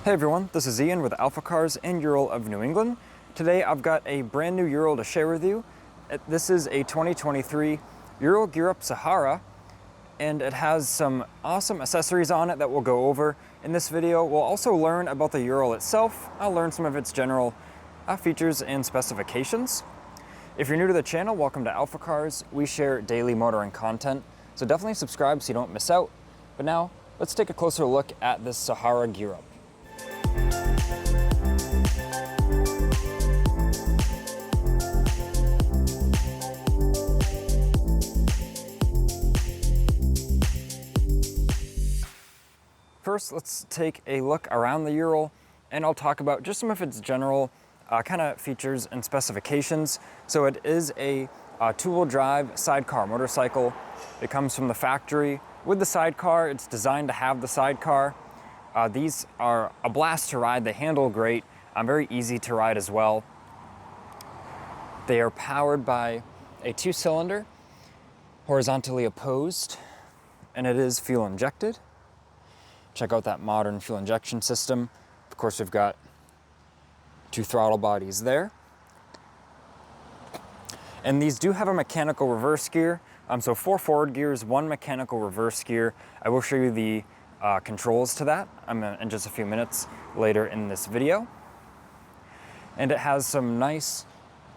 Hey everyone, this is Ian with AlphaCars and Ural of New England. Today I've got a brand new Ural to share with you. This is a 2023 Ural Gear Up Sahara, and it has some awesome accessories on it that we'll go over in this video. We'll also learn about the Ural itself. I'll learn some of its general features and specifications. If you're new to the channel, welcome to AlphaCars. We share daily motoring content, so definitely subscribe so you don't miss out. But now, let's take a closer look at this Sahara Gear Up. First, let's take a look around the Ural, and I'll talk about just some of its general kind of features and specifications. So it is a two-wheel drive sidecar motorcycle. It comes from the factory with the sidecar. It's designed to have the sidecar. These are a blast to ride. They handle great, very easy to ride as well. They are powered by a two-cylinder, horizontally opposed, and it is fuel injected. Check out that modern fuel injection system. Of course, we've got two throttle bodies there. And these do have a mechanical reverse gear. So 4 forward gears, 1 mechanical reverse gear. I will show you the controls to that in just a few minutes later in this video. And it has some nice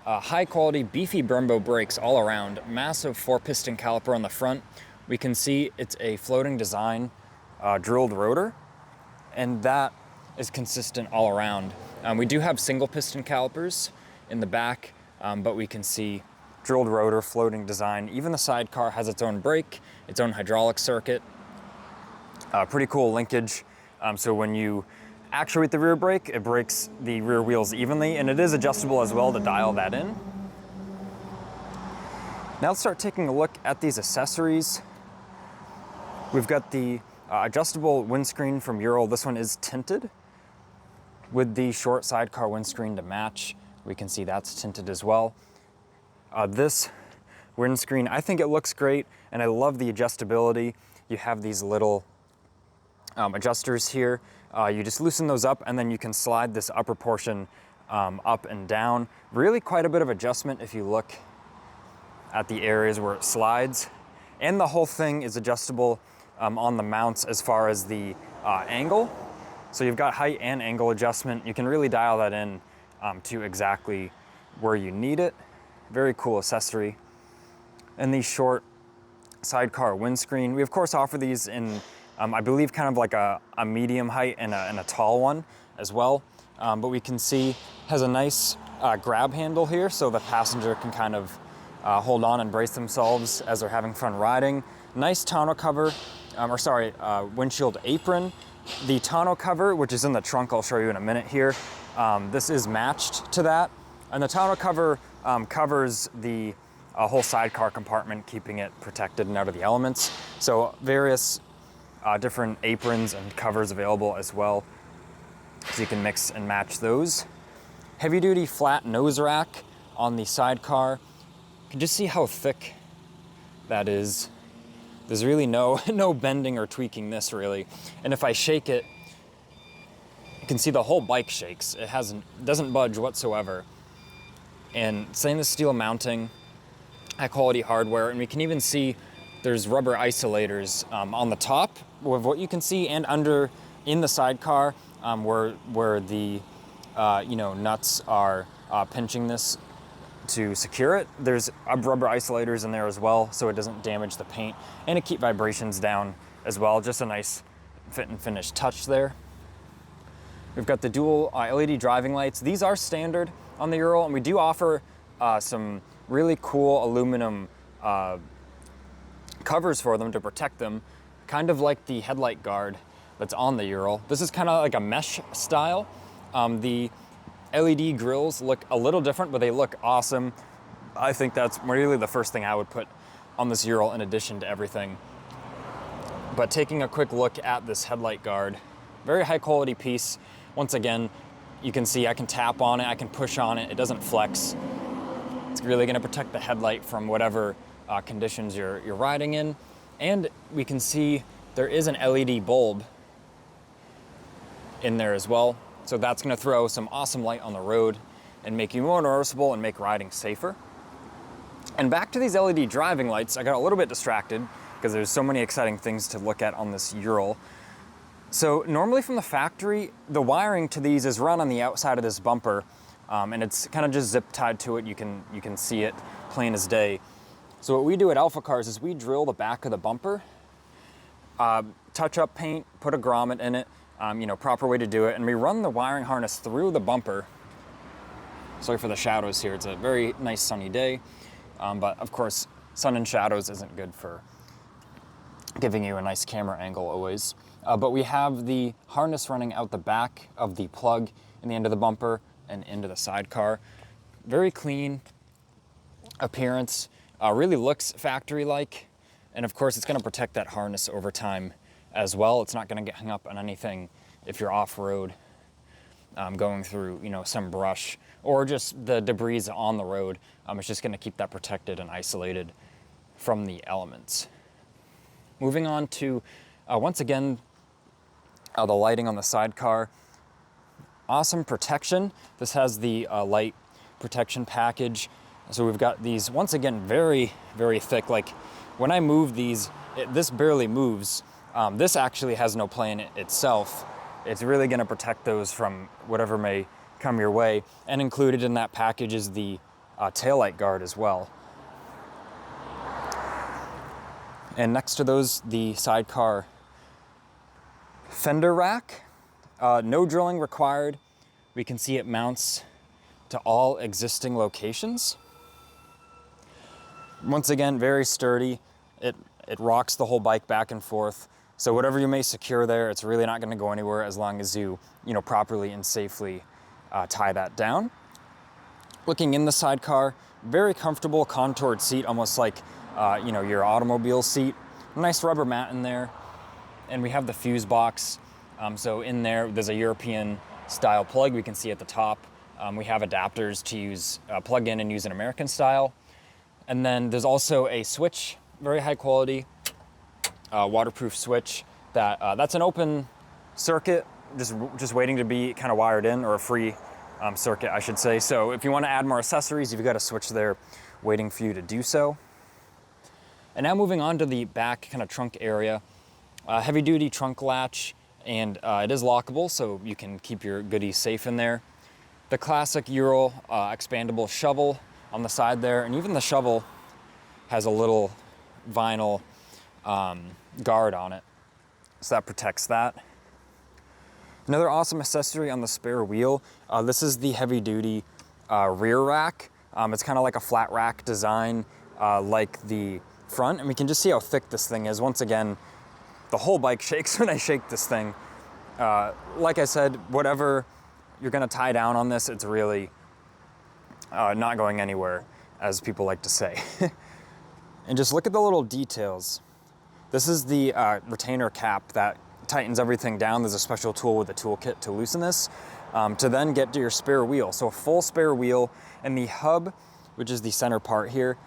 high quality beefy Brembo brakes all around. Massive 4-piston caliper on the front. We can see it's a floating design drilled rotor, and that is consistent all around. We do have single piston calipers in the back, but we can see drilled rotor, floating design. Even the sidecar has its own brake, its own hydraulic circuit. Pretty cool linkage. So when you actuate the rear brake, it brakes the rear wheels evenly, and it is adjustable as well to dial that in. Now let's start taking a look at these accessories. We've got the adjustable windscreen from Ural. This one is tinted with the short sidecar windscreen to match. We can see that's tinted as well. This windscreen, I think it looks great, and I love the adjustability. You have these little adjusters here. You just loosen those up, and then you can slide this upper portion up and down. Really quite a bit of adjustment if you look at the areas where it slides. And the whole thing is adjustable on the mounts as far as the angle. So you've got height and angle adjustment. You can really dial that in to exactly where you need it. Very cool accessory. And the short sidecar windscreen. We of course offer these in, I believe, kind of like a medium height and a tall one as well. But we can see has a nice grab handle here, so the passenger can kind of hold on and brace themselves as they're having fun riding. Nice tonneau cover, windshield apron. The tonneau cover, which is in the trunk, I'll show you in a minute here, this is matched to that. And the tonneau cover covers the whole sidecar compartment, keeping it protected and out of the elements. So various different aprons and covers available as well, so you can mix and match those. Heavy duty flat nose rack on the sidecar. You can just see how thick that is. There's really no bending or tweaking this really. And if I shake it, you can see the whole bike shakes. It doesn't budge whatsoever. And stainless steel mounting, high quality hardware, and we can even see there's rubber isolators on the top with what you can see, and under in the sidecar where the nuts are pinching this to secure it. There's rubber isolators in there as well, so it doesn't damage the paint, and to keep vibrations down as well. Just a nice fit and finish touch there. We've got the dual LED driving lights. These are standard on the Ural, and we do offer some really cool aluminum covers for them to protect them, kind of like the headlight guard that's on the Ural. This is kind of like a mesh style. The LED grills look a little different, but they look awesome. I think that's really the first thing I would put on this Ural in addition to everything. But taking a quick look at this headlight guard, very high quality piece. Once again, you can see I can tap on it, I can push on it, it doesn't flex. It's really gonna protect the headlight from whatever conditions you're riding in. And we can see there is an LED bulb in there as well. So that's gonna throw some awesome light on the road and make you more noticeable and make riding safer. And back to these LED driving lights, I got a little bit distracted because there's so many exciting things to look at on this Ural. So normally from the factory, the wiring to these is run on the outside of this bumper, and it's kind of just zip tied to it. You can see it plain as day. So what we do at AlphaCars is we drill the back of the bumper, touch up paint, put a grommet in it, proper way to do it, and we run the wiring harness through the bumper. Sorry for the shadows here. It's a very nice sunny day, but of course, sun and shadows isn't good for giving you a nice camera angle always. But we have the harness running out the back of the plug in the end of the bumper and into the sidecar. Very clean appearance, really looks factory-like. And of course, it's gonna protect that harness over time as well. It's not gonna get hung up on anything if you're off-road, going through, some brush or just the debris on the road. It's just gonna keep that protected and isolated from the elements. Moving on to, once again, the lighting on the sidecar. Awesome protection. This has the light protection package. So we've got these, once again, very, very thick. Like when I move these, this barely moves. This actually has no play in it itself. It's really gonna protect those from whatever may come your way. And included in that package is the taillight guard as well. And next to those, the sidecar fender rack. No drilling required. We can see it mounts to all existing locations. Once again, very sturdy. It rocks the whole bike back and forth. So whatever you may secure there, it's really not gonna go anywhere as long as you, properly and safely tie that down. Looking in the sidecar, very comfortable contoured seat, almost like your automobile seat. Nice rubber mat in there. And we have the fuse box. So in there's a European style plug we can see at the top. We have adapters to use, plug in and use an American style. And then there's also a switch, very high quality, waterproof switch that's an open circuit, just waiting to be kind of wired in, or a free circuit, I should say. So if you want to add more accessories, you've got a switch there waiting for you to do so. And now moving on to the back kind of trunk area, heavy duty trunk latch, and it is lockable, so you can keep your goodies safe in there. The classic Ural expandable shovel on the side there, and even the shovel has a little vinyl guard on it, so that protects that. Another awesome accessory on the spare wheel, this is the heavy duty rear rack. It's kind of like a flat rack design like the front, and we can just see how thick this thing is. Once again, the whole bike shakes when I shake this thing. Like I said, whatever you're gonna tie down on this, it's really not going anywhere, as people like to say. And just look at the little details. This is the retainer cap that tightens everything down. There's a special tool with a toolkit to loosen this, to then get to your spare wheel. So a full spare wheel, and the hub, which is the center part here,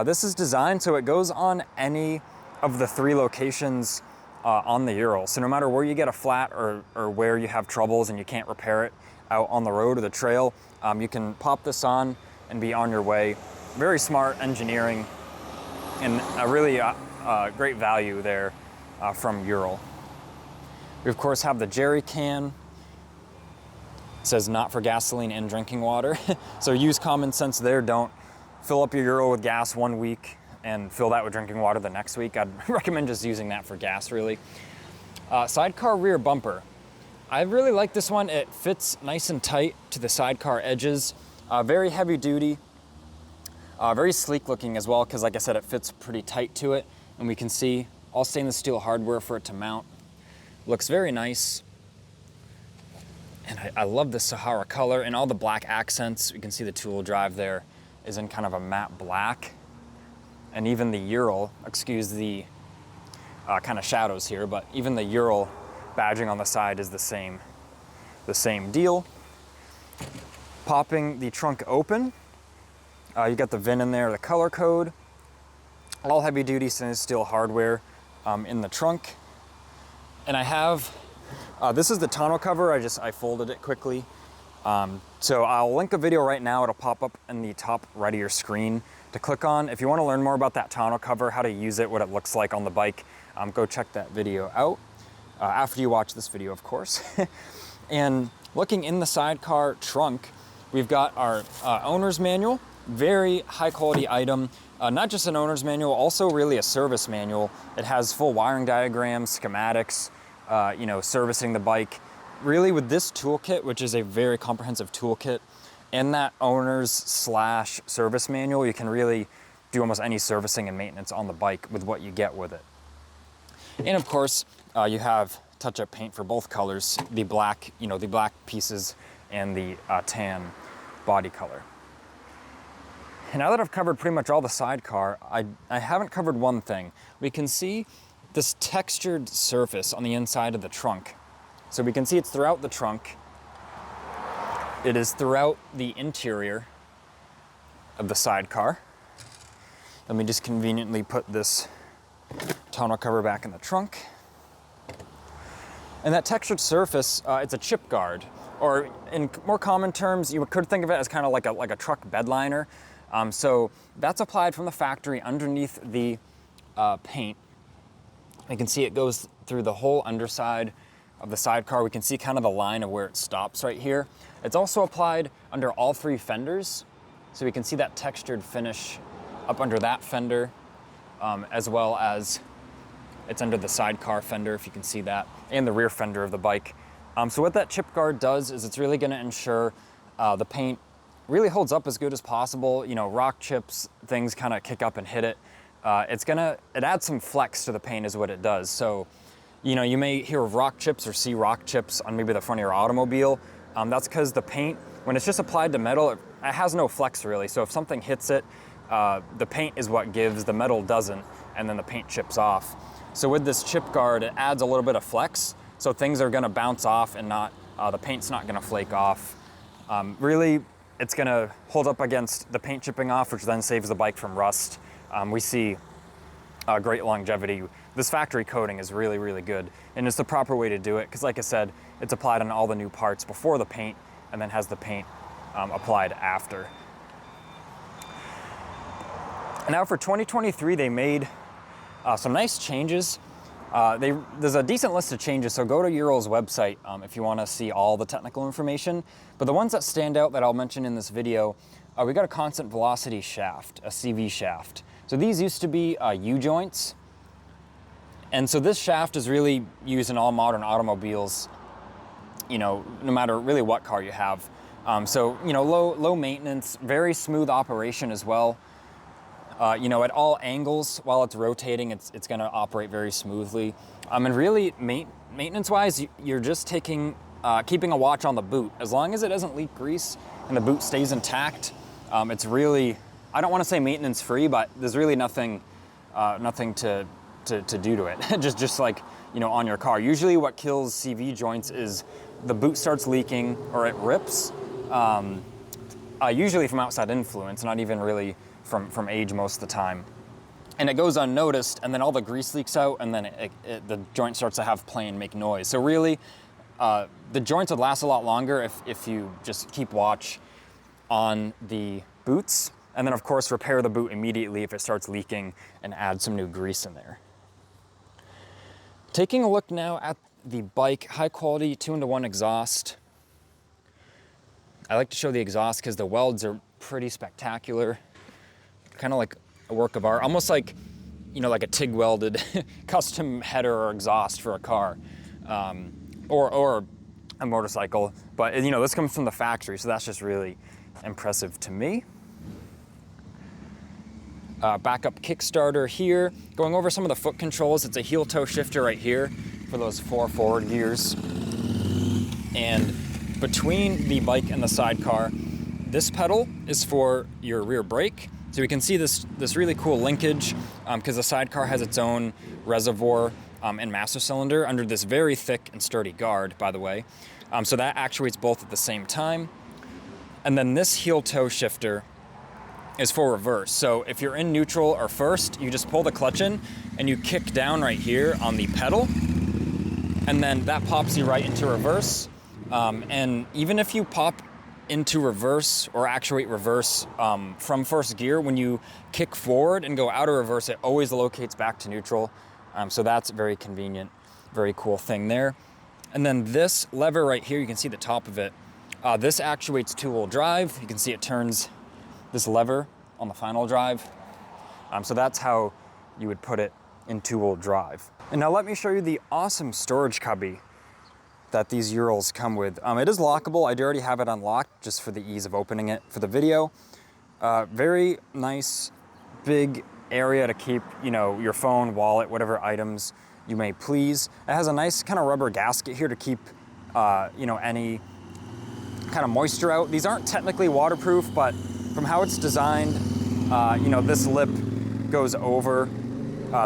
this is designed so it goes on any of the 3 locations on the Ural. So no matter where you get a flat or where you have troubles and you can't repair it out on the road or the trail, you can pop this on and be on your way. Very smart engineering, and a really great value there from Ural. We of course have the jerry can. It says not for gasoline and drinking water. So use common sense there. Don't fill up your Ural with gas one week and fill that with drinking water the next week. I'd recommend just using that for gas, really. Sidecar rear bumper. I really like this one. It fits nice and tight to the sidecar edges. Very heavy duty, very sleek looking as well, because like I said, it fits pretty tight to it. And we can see all stainless steel hardware for it to mount. Looks very nice. And I love the Sahara color and all the black accents. You can see the two-wheel drive there is in kind of a matte black. And even the Ural, excuse the kind of shadows here, but even the Ural badging on the side is the same deal. Popping the trunk open, you got the VIN in there, the color code, all heavy duty stainless steel hardware in the trunk. And I have This is the tonneau cover. I folded it quickly. So I'll link a video right now. It'll pop up in the top right of your screen to click on. If you want to learn more about that tonneau cover, how to use it, what it looks like on the bike, go check that video out. After you watch this video, of course. And looking in the sidecar trunk, we've got our owner's manual, very high quality item. Not just an owner's manual, also really a service manual. It has full wiring diagrams, schematics, you know, servicing the bike. Really with this toolkit, which is a very comprehensive toolkit, and that owner's / service manual, you can really do almost any servicing and maintenance on the bike with what you get with it. And of course, you have touch-up paint for both colors, the black, you know, the black pieces and the tan body color. And now that I've covered pretty much all the sidecar, I haven't covered one thing. We can see this textured surface on the inside of the trunk. So we can see it's throughout the trunk. It is throughout the interior of the sidecar. Let me just conveniently put this tonneau cover back in the trunk. And that textured surface, it's a chip guard, or in more common terms, you could think of it as kind of like a truck bed liner. So that's applied from the factory underneath the paint. You can see it goes through the whole underside of the sidecar. We can see kind of the line of where it stops right here. It's also applied under all 3 fenders. So we can see that textured finish up under that fender, as well as it's under the sidecar fender, if you can see that, and the rear fender of the bike. So what that chip guard does is it's really gonna ensure the paint really holds up as good as possible. You know, rock chips, things kind of kick up and hit it. It adds some flex to the paint is what it does. So, you know, you may hear of rock chips or see rock chips on maybe the front of your automobile. That's because the paint, when it's just applied to metal, it has no flex really. So if something hits it, the paint is what gives, the metal doesn't, and then the paint chips off. So with this chip guard, it adds a little bit of flex, so things are gonna bounce off and not, the paint's not gonna flake off. Really, it's gonna hold up against the paint chipping off, which then saves the bike from rust. We see great longevity. This factory coating is really, really good, and it's the proper way to do it, because like I said, it's applied on all the new parts before the paint, and then has the paint applied after. Now for 2023, they made some nice changes. There's a decent list of changes, so go to Ural's website if you want to see all the technical information. But the ones that stand out that I'll mention in this video, we got a constant velocity shaft, a CV shaft. So these used to be U-joints. And so this shaft is really used in all modern automobiles, you know, no matter really what car you have. So, you know, low maintenance, very smooth operation as well. You know, at all angles, while it's rotating, it's going to operate very smoothly. And really, maintenance-wise, you're just keeping a watch on the boot. As long as it doesn't leak grease and the boot stays intact, it's really, I don't want to say maintenance-free, but there's really nothing to do to it. just like, you know, on your car. Usually, what kills CV joints is the boot starts leaking or it rips. Usually from outside influence, not even really from age most of the time. And it goes unnoticed, and then all the grease leaks out, and then the joint starts to have play and make noise. So really, the joints would last a lot longer if you just keep watch on the boots, and then of course repair the boot immediately if it starts leaking and add some new grease in there. Taking a look now at the bike, high quality 2-in-1 exhaust. I like to show the exhaust because the welds are pretty spectacular. Kind of like a work of art, almost like, you know, like a TIG welded custom header or exhaust for a car, or a motorcycle. But you know, this comes from the factory, so that's just really impressive to me. Backup Kickstarter here. Going over some of the foot controls, it's a heel toe shifter right here for those 4 forward gears. And between the bike and the sidecar, this pedal is for your rear brake. So we can see this really cool linkage because the sidecar has its own reservoir and master cylinder under this very thick and sturdy guard, by the way. So that actuates both at the same time. And then this heel toe shifter is for reverse. So if you're in neutral or first, you just pull the clutch in and you kick down right here on the pedal, and then that pops you right into reverse. And even if you pop into reverse or actuate reverse from first gear, when you kick forward and go out of reverse, it always locates back to neutral. So that's very convenient, very cool thing there. And then this lever right here, you can see the top of it. This actuates two-wheel drive. You can see it turns this lever on the final drive. So that's how you would put it in two-wheel drive. And now let me show you the awesome storage cubby that these Urals come with. It is lockable. I do already have it unlocked just for the ease of opening it for the video. Very nice, big area to keep, you know, your phone, wallet, whatever items you may please. It has a nice kind of rubber gasket here to keep, you know, any kind of moisture out. These aren't technically waterproof, but from how it's designed, you know, this lip goes over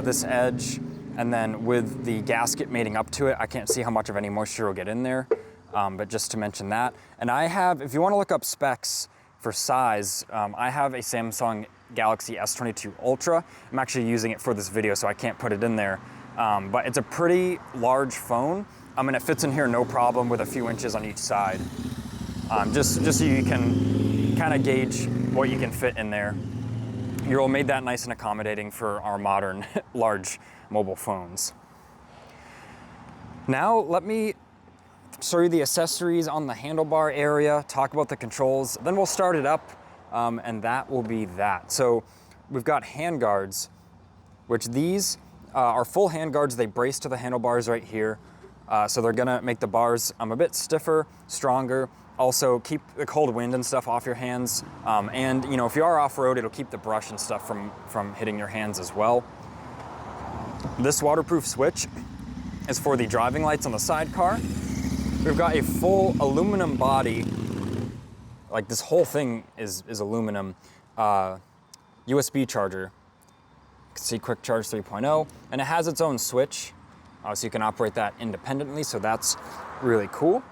this edge, and then with the gasket mating up to it, I can't see how much of any moisture will get in there, but just to mention that. And I have, if you want to look up specs for size, I have a Samsung Galaxy S22 Ultra. I'm actually using it for this video, so I can't put it in there. But it's a pretty large phone, and it fits in here no problem with a few inches on each side. Just so you can kind of gauge what you can fit in there. Ural made that nice and accommodating for our modern large mobile phones. Now let me show you the accessories on the handlebar area, talk about the controls, then we'll start it up, and that will be that. So we've got hand guards, which these are full hand guards. They brace to the handlebars right here. So they're gonna make the bars a bit stiffer, stronger, also keep the cold wind and stuff off your hands. And you know, if you are off-road, it'll keep the brush and stuff from hitting your hands as well. This waterproof switch is for the driving lights on the sidecar. We've got a full aluminum body, like this whole thing is aluminum, USB charger. You can see Quick Charge 3.0, and it has its own switch, so you can operate that independently, so that's really cool.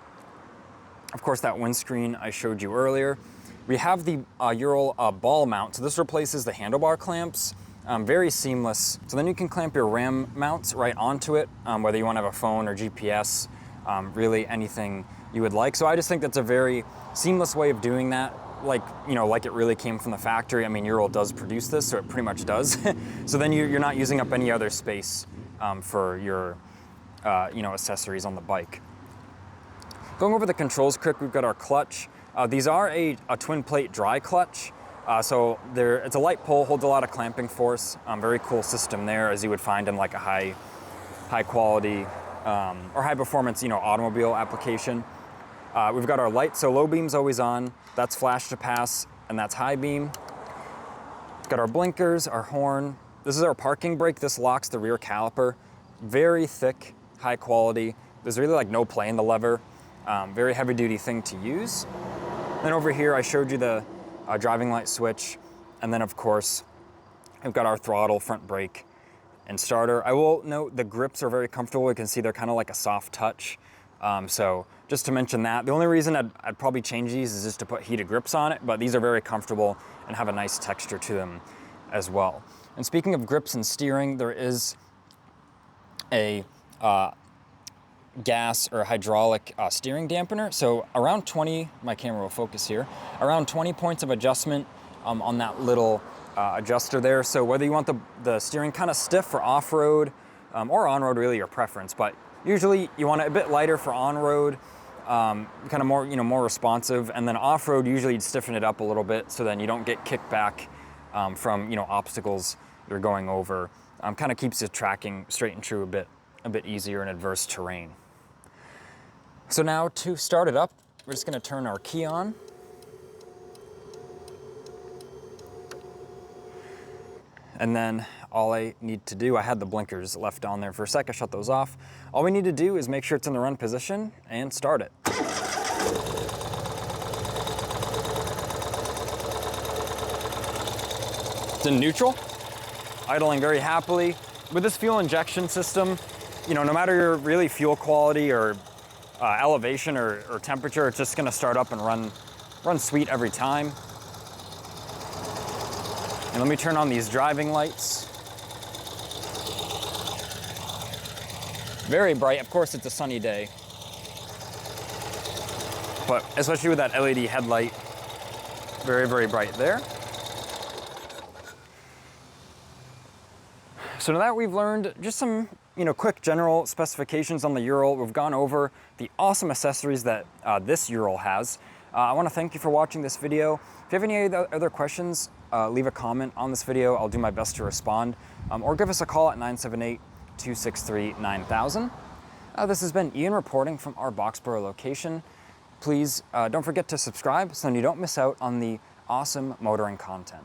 Of course, that windscreen I showed you earlier. We have the Ural ball mount, so this replaces the handlebar clamps. Very seamless. So then you can clamp your RAM mounts right onto it, whether you want to have a phone or GPS, really anything you would like. So I just think that's a very seamless way of doing that. Like, you know, like it really came from the factory. I mean, Ural does produce this, so it pretty much does. So then you're not using up any other space for your, you know, accessories on the bike. Going over the controls quick, we've got our clutch. These are a twin plate dry clutch. So it's a light pull, holds a lot of clamping force. Very cool system there, as you would find in like a high quality or high performance, you know, automobile application. We've got our lights, so low beam's always on. That's flash to pass, and that's high beam. We've got our blinkers, our horn. This is our parking brake. This locks the rear caliper. Very thick, high quality. There's really like no play in the lever. Very heavy duty thing to use. Then over here, I showed you the driving light switch. And then of course, we've got our throttle, front brake, and starter. I will note the grips are very comfortable. You can see they're kind of like a soft touch. So just to mention that, the only reason I'd probably change these is just to put heated grips on it, but these are very comfortable and have a nice texture to them as well. And speaking of grips and steering, there is a gas or hydraulic steering dampener. So around 20, my camera will focus here, around 20 points of adjustment on that little adjuster there. So whether you want the steering kind of stiff for off-road or on-road, really your preference, but usually you want it a bit lighter for on-road, kind of more, you know, more responsive, and then off-road, usually you'd stiffen it up a little bit so then you don't get kicked back from, you know, obstacles you're going over. Kind of keeps it tracking straight and true a bit easier in adverse terrain. So now to start it up, we're just gonna turn our key on. And then all I need to do, I had the blinkers left on there for a sec, I shut those off. All we need to do is make sure it's in the run position and start it. It's in neutral, idling very happily. With this fuel injection system, you know, no matter your really fuel quality or elevation or temperature, it's just gonna start up and run sweet every time. And let me turn on these driving lights. Very bright. Of course, it's a sunny day. But especially with that LED headlight, very, very bright there. So now that we've learned just some, quick general specifications on the Ural, we've gone over the awesome accessories that this Ural has. I want to thank you for watching this video. If you have any other questions, leave a comment on this video. I'll do my best to respond. Or give us a call at 978-263-9000. This has been Ian reporting from our Boxborough location. Please don't forget to subscribe so you don't miss out on the awesome motoring content.